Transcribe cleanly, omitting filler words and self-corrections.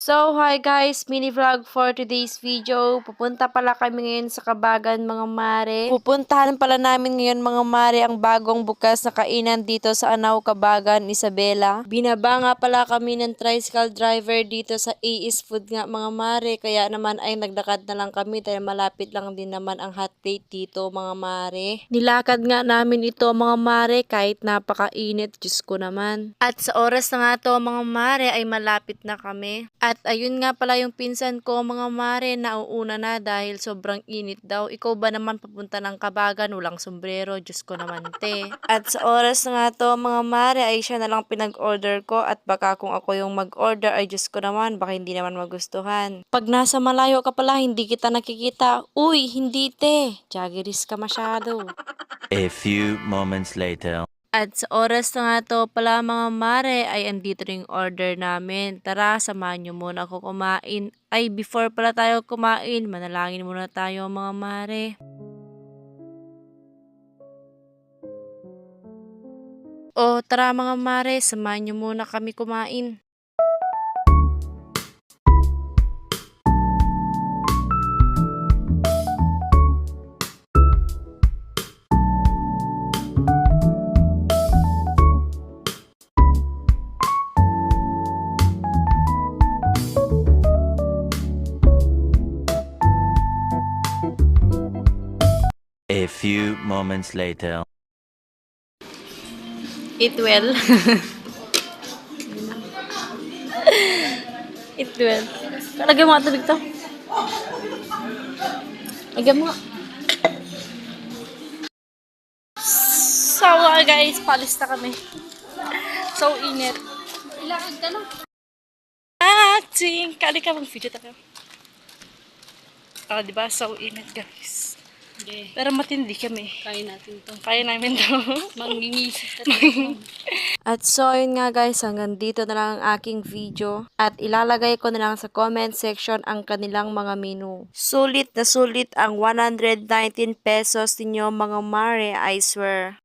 So, hi guys! Mini vlog for today's video. Pupunta pala kami ngayon sa Kabagan, mga mare. Pupuntahan pala namin ngayon, mga mare, ang bagong bukas na kainan dito sa Anao, Kabagan, Isabela. Binaba nga pala kami ng tricycle driver dito sa AS Food nga, mga mare. Kaya naman ay naglakad na lang kami dahil malapit lang din naman ang hot plate dito, mga mare. Nilakad nga namin ito, mga mare, kahit napakainit. Diyos ko naman. At sa oras na nga to, mga mare, ay malapit na kami. At ayun nga pala yung pinsan ko, mga mare, nauuna na dahil sobrang init daw. Ikaw ba naman papunta ng Kabagan, walang sombrero? Diyos ko naman, te. At sa oras na nga to, mga mare, ay siya na lang pinag-order ko. At baka kung ako yung mag-order, ay Diyos ko naman, baka hindi naman magustuhan. Pag nasa malayo ka pala, hindi kita nakikita. Uy, hindi, te. Jagiris ka masyado. A few moments later. At sa oras na nga to pala, mga mare, ay andito rin yung order namin. Tara, samahan nyo muna ako kumain. Ay, before pala tayo kumain, manalangin muna tayo, mga mare. O tara, mga mare, samahan nyo muna kami kumain. A few moments later. Eat well. Eat well. Lagyan mo nga tubig to. Lagyan mo nga. So guys, palis na kami. So init. Ilakad ka na. Acting! Kali ka mag-video tayo. Oh, diba? So init guys. Okay. Pero matindi kami. Kaya natin to. Kaya namin to. Mangingisip ka tayo. At so, yun nga guys, hanggang dito na lang ang aking video. At ilalagay ko na lang sa comment section ang kanilang mga menu. Sulit na sulit ang 119 pesos ninyo, mga mare, I swear.